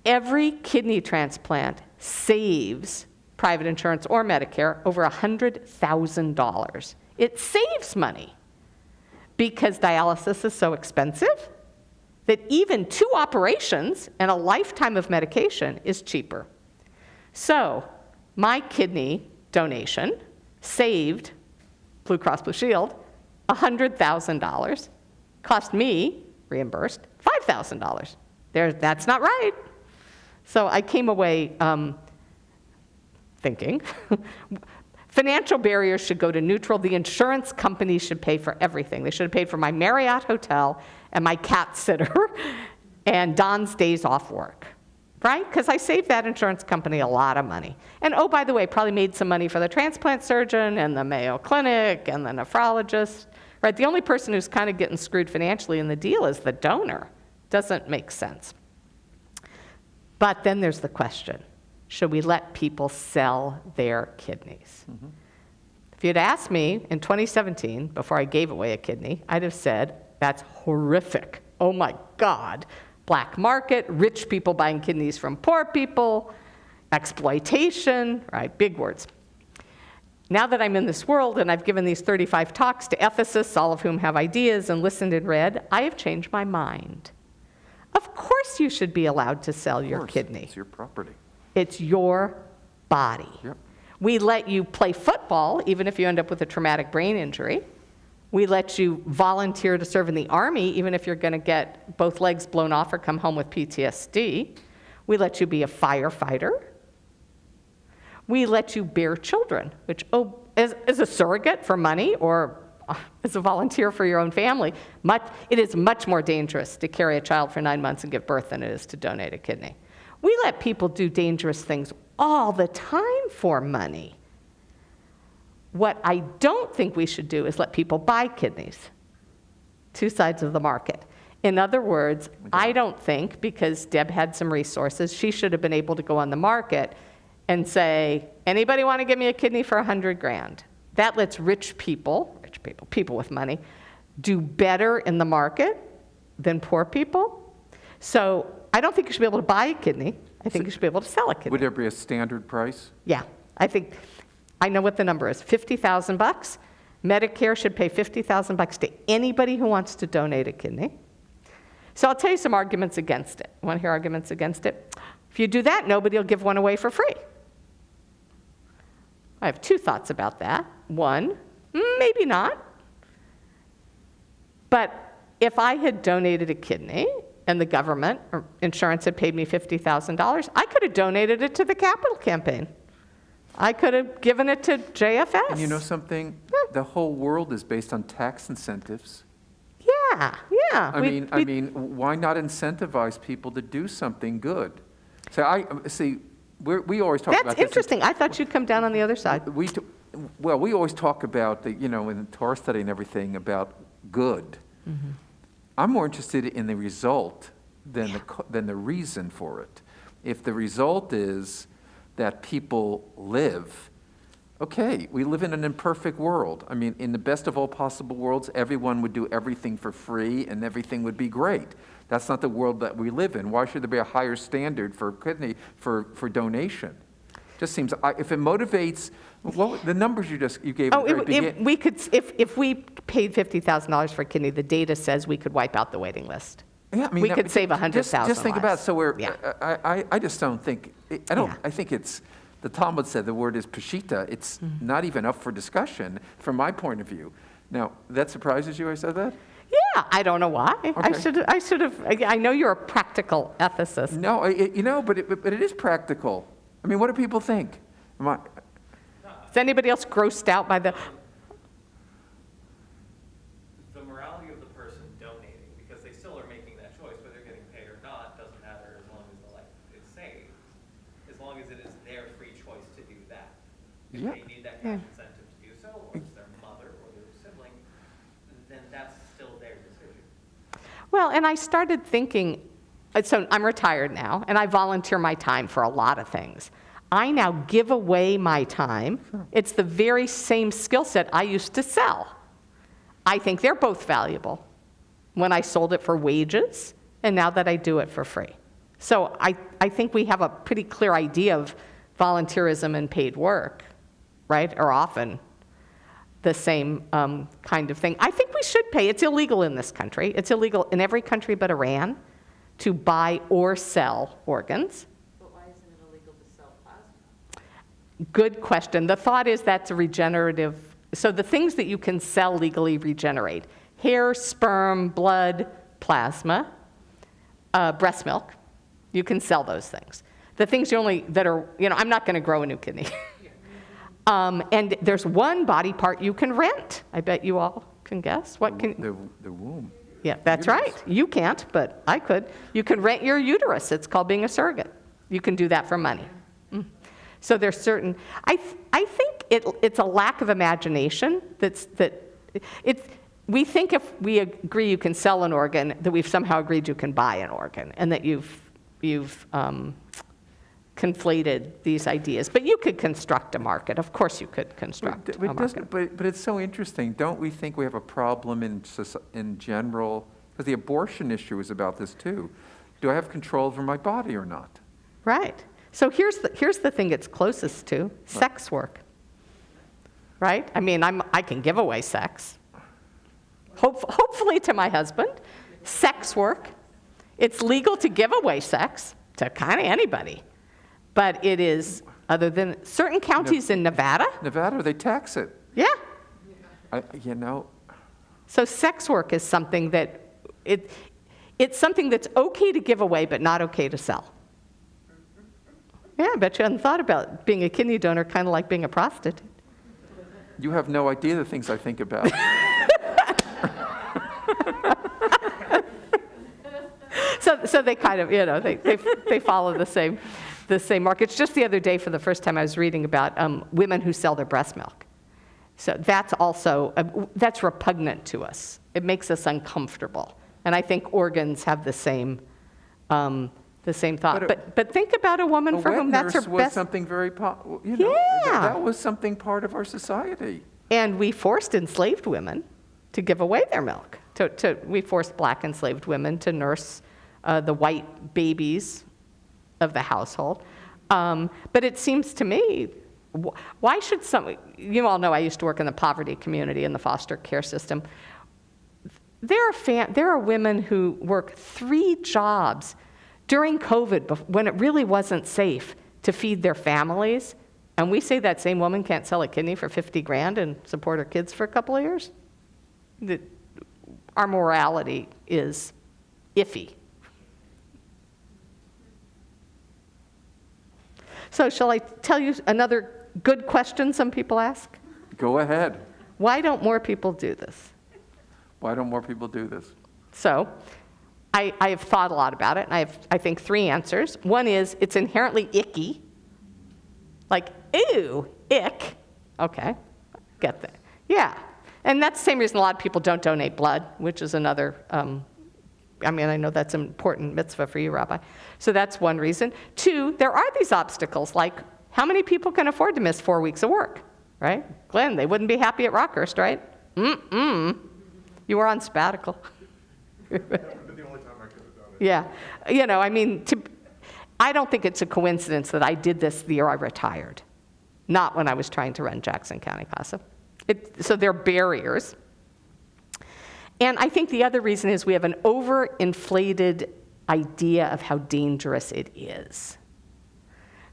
Every kidney transplant saves private insurance or Medicare over $100,000. It saves money because dialysis is so expensive that even 2 operations and a lifetime of medication is cheaper. So my kidney donation saved Blue Cross Blue Shield $100,000, cost me, reimbursed, $5,000. That's not right. So I came away thinking, financial barriers should go to neutral. The insurance companies should pay for everything. They should have paid for my Marriott hotel and my cat sitter and Don's days off work, right? Because I saved that insurance company a lot of money. And oh, by the way, probably made some money for the transplant surgeon and the Mayo Clinic and the nephrologist, right? The only person who's kind of getting screwed financially in the deal is the donor. Doesn't make sense. But then there's the question, should we let people sell their kidneys? If you'd asked me in 2017, before I gave away a kidney, I'd have said, that's horrific. Oh my God. Black market, rich people buying kidneys from poor people, exploitation, right? Big words. Now that I'm in this world and I've given these 35 talks to ethicists, all of whom have ideas and listened and read, I have changed my mind. Of course you should be allowed to sell your kidney. It's your property. It's your body. Yep. We let you play football, even if you end up with a traumatic brain injury. We let you volunteer to serve in the Army, even if you're going to get both legs blown off or come home with PTSD. We let you be a firefighter. We let you bear children, which, as a surrogate for money or as a volunteer for your own family, it is much more dangerous to carry a child for 9 months and give birth than it is to donate a kidney. We let people do dangerous things all the time for money. What I don't think we should do is let people buy kidneys. 2 sides of the market. In other words, I don't think, because Deb had some resources, she should have been able to go on the market and say, anybody want to give me a kidney for $100,000? That lets rich people with money, do better in the market than poor people. So I don't think you should be able to buy a kidney. I think you should be able to sell a kidney. Would there be a standard price? Yeah, I know what the number is, $50,000. Medicare should pay $50,000 to anybody who wants to donate a kidney. So I'll tell you some arguments against it. Want to hear arguments against it? If you do that, nobody will give one away for free. I have two thoughts about that. One, maybe not. But if I had donated a kidney and the government or insurance had paid me $50,000, I could have donated it to the capital campaign. I could have given it to JFS. And you know something? The whole world is based on tax incentives. Yeah. I mean, why not incentivize people to do something good? So we always talk about this. That's interesting. I thought you'd come down on the other side. We always talk about in the Torah study and everything about good. Mm-hmm. I'm more interested in the result than the reason for it. If the result is that people live, okay, we live in an imperfect world. I mean, in the best of all possible worlds, everyone would do everything for free and everything would be great. That's not the world that we live in. Why should there be a higher standard for kidney for donation? Just seems, if it motivates, the numbers you gave at the very beginning. We could, if we paid $50,000 for a kidney, the data says we could wipe out the waiting list. Yeah, I mean, we could save 100,000 Just think about it. So I just don't think, I think it's, the Talmud said the word is peshita. It's not even up for discussion from my point of view. Now, that surprises you I said that? Yeah, I don't know why. Okay. I know you're a practical ethicist. No, but it is practical. I mean, what do people think? Is anybody else grossed out by the morality of the person donating? Because they still are making that choice, whether they're getting paid or not, doesn't matter as long as the life is saved. As long as it is their free choice to do that. If they need that cash incentive to do so, or it's their mother or their sibling, then that's still their decision. Well, and I started thinking, so I'm retired now, and I volunteer my time for a lot of things. I now give away my time. Sure. It's the very same skill set I used to sell. I think they're both valuable when I sold it for wages and now that I do it for free. So I think we have a pretty clear idea of volunteerism and paid work, right, are often the same kind of thing. I think we should pay. It's illegal in this country. It's illegal in every country but Iran to buy or sell organs. But why isn't it illegal to sell plasma? Good question. The thought is that's a regenerative. So the things that you can sell legally regenerate: hair, sperm, blood, plasma, breast milk. You can sell those things. The things that are, I'm not going to grow a new kidney. And there's one body part you can rent. I bet you all can guess. What can? The womb. Yeah, that's right. You can't, but I could. You can rent your uterus. It's called being a surrogate. You can do that for money. So there's certain. I think it's a lack of imagination we think if we agree you can sell an organ, that we've somehow agreed you can buy an organ, and that you've conflated these ideas. But you could construct a market. Of course you could construct a market. But it's so interesting. Don't we think we have a problem in general? Because the abortion issue is about this too. Do I have control over my body or not? Right. So here's the thing it's closest to: sex work. Right? I mean, I can give away sex. Hopefully to my husband. Sex work. It's legal to give away sex to kind of anybody. But it is, other than certain counties in Nevada. Nevada, they tax it. Yeah. So sex work is something that, it's something that's okay to give away, but not okay to sell. Yeah, I bet you hadn't thought about being a kidney donor kind of like being a prostitute. You have no idea the things I think about. So they kind of, they follow the same markets. Just the other day, for the first time, I was reading about women who sell their breast milk. So that's also, that's repugnant to us. It makes us uncomfortable. And I think organs have the same thought. But think about a woman for whom that's her best. Was something very, that was something part of our society. And we forced enslaved women to give away their milk. We forced black enslaved women to nurse the white babies of the household. But it seems to me, why should you all know I used to work in the poverty community in the foster care system. There are women who work 3 jobs during COVID when it really wasn't safe to feed their families, and we say that same woman can't sell a kidney for $50,000 and support her kids for a couple of years? Our morality is iffy. So shall I tell you another good question some people ask? Go ahead. Why don't more people do this? Why don't more people do this? So I have thought a lot about it, and I think 3 answers. One is it's inherently icky. Like, ew, ick. Okay, get that. Yeah, and that's the same reason a lot of people don't donate blood, which is another, I know that's an important mitzvah for you, Rabbi. So that's one reason. 2, there are these obstacles, like how many people can afford to miss 4 weeks of work, right? Glenn, they wouldn't be happy at Rockhurst, right? You were on sabbatical. That would have been the only time I could have done it. Yeah, I don't think it's a coincidence that I did this the year I retired, not when I was trying to run Jackson County CASA. So there are barriers. And I think the other reason is we have an overinflated idea of how dangerous it is.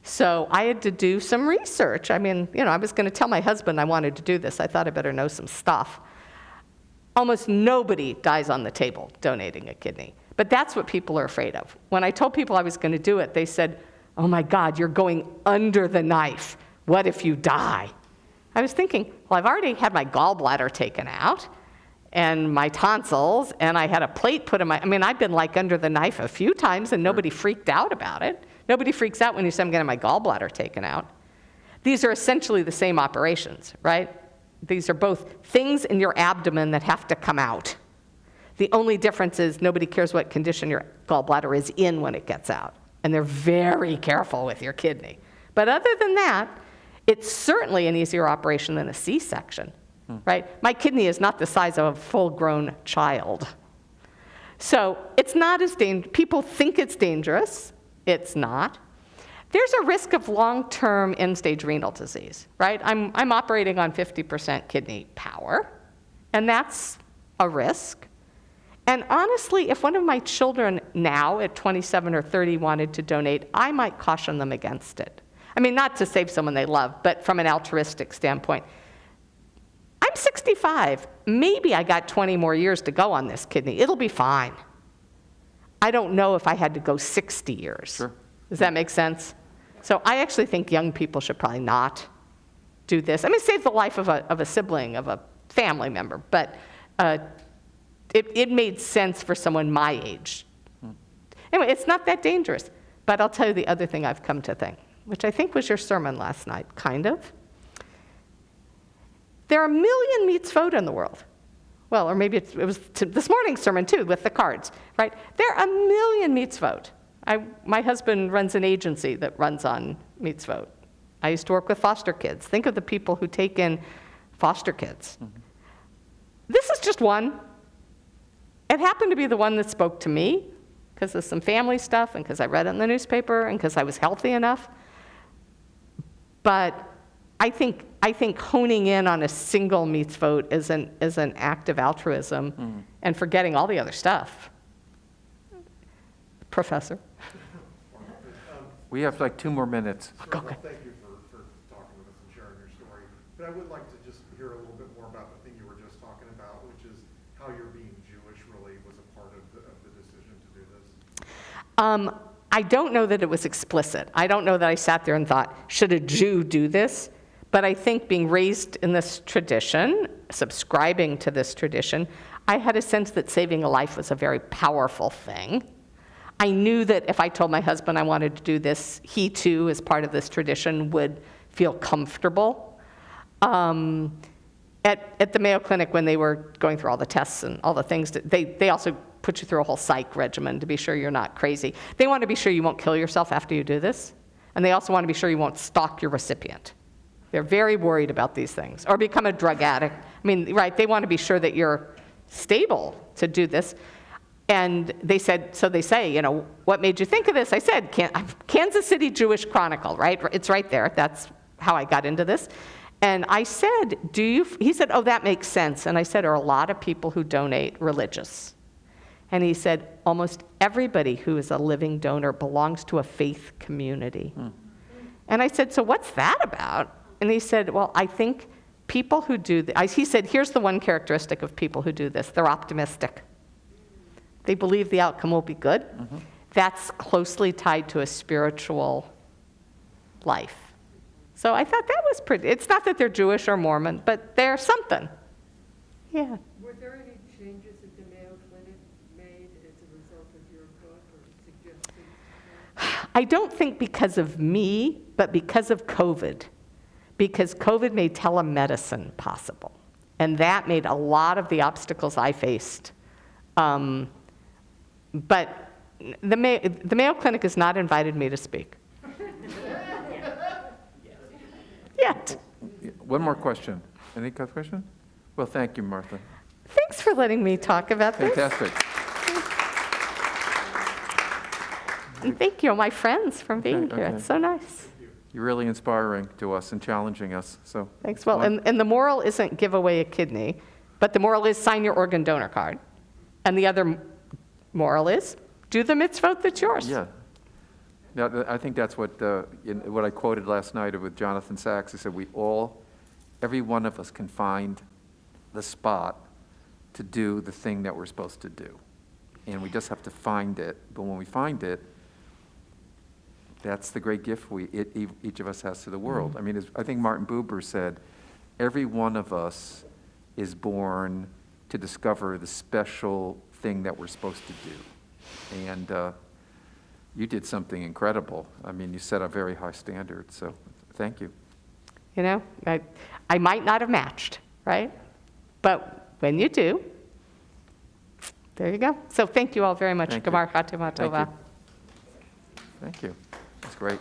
So I had to do some research. I was going to tell my husband I wanted to do this. I thought I better know some stuff. Almost nobody dies on the table donating a kidney. But that's what people are afraid of. When I told people I was going to do it, they said, oh my God, you're going under the knife. What if you die? I was thinking, well, I've already had my gallbladder taken out and my tonsils, and I had a plate put in I've been like under the knife a few times, and nobody freaked out about it. Nobody freaks out when you say I'm getting my gallbladder taken out. These are essentially the same operations, right? These are both things in your abdomen that have to come out. The only difference is nobody cares what condition your gallbladder is in when it gets out. And they're very careful with your kidney. But other than that, it's certainly an easier operation than a C-section, right? My kidney is not the size of a full-grown child. So it's not as dangerous. People think it's dangerous. It's not. There's a risk of long-term end-stage renal disease, right? I'm operating on 50% kidney power, and that's a risk. And honestly, if one of my children now at 27 or 30 wanted to donate, I might caution them against it. Not to save someone they love, but from an altruistic standpoint. I'm 65. Maybe I got 20 more years to go on this kidney. It'll be fine. I don't know if I had to go 60 years. Sure. Does that make sense? So I actually think young people should probably not do this. Save the life of a sibling, of a family member, but it made sense for someone my age. Anyway, it's not that dangerous. But I'll tell you the other thing I've come to think, which I think was your sermon last night, kind of. There are 1 million mitzvot in the world. Well, or maybe it was this morning's sermon too, with the cards, right? There are 1 million mitzvot. My husband runs an agency that runs on mitzvot. I used to work with foster kids. Think of the people who take in foster kids. This is just one. It happened to be the one that spoke to me because of some family stuff and because I read it in the newspaper and because I was healthy enough. But I think honing in on a single mitzvot is an act of altruism and forgetting all the other stuff. Professor? We have like 2 more minutes. Well, thank you for talking with us and sharing your story. But I would like to just hear a little bit more about the thing you were just talking about, which is how your being Jewish really was a part of the decision to do this. I don't know that it was explicit. I don't know that I sat there and thought, should a Jew do this? But I think being raised in this tradition, subscribing to this tradition, I had a sense that saving a life was a very powerful thing. I knew that if I told my husband I wanted to do this, he too, as part of this tradition, would feel comfortable. At the Mayo Clinic, when they were going through all the tests and all the things, they also put you through a whole psych regimen to be sure you're not crazy. They want to be sure you won't kill yourself after you do this, and they also want to be sure you won't stalk your recipient. They're very worried about these things, or become a drug addict. Right, they want to be sure that you're stable to do this. And they said, so they say, you know, what made you think of this? I said, Kansas City Jewish Chronicle, right? It's right there. That's how I got into this. And I said, he said, oh, that makes sense. And I said, are a lot of people who donate religious? And he said, almost everybody who is a living donor belongs to a faith community. And I said, so what's that about? And he said, well, I think people who do this, he said, here's the one characteristic of people who do this. They're optimistic. They believe the outcome will be good. That's closely tied to a spiritual life. So I thought that was pretty, it's not that they're Jewish or Mormon, but they're something. Yeah. Were there any changes that the Mayo Clinic made as a result of your book or suggestions? I don't think because of me, but because of COVID. Because COVID made telemedicine possible. And that made a lot of the obstacles I faced. But the Mayo Clinic has not invited me to speak. Yet. One more question. Any other question? Well, thank you, Martha. Thanks for letting me talk about this. Fantastic. And thank you, my friends, for being here. Okay. It's so nice. You're really inspiring to us and challenging us, so. Thanks. Well, and the moral isn't give away a kidney, but the moral is sign your organ donor card. And the other moral is do the mitzvot that's yours. Yeah. Now, I think that's what I quoted last night with Jonathan Sachs. He said, every one of us can find the spot to do the thing that we're supposed to do. And we just have to find it. But when we find it, that's the great gift each of us has to the world. I mean, I think Martin Buber said, every one of us is born to discover the special thing that we're supposed to do. And you did something incredible. I mean, you set a very high standard, so thank you. You know, I might not have matched, right? But when you do, there you go. So thank you all very much. Thank you. Gemar Chatima Tova. Thank you. That's great.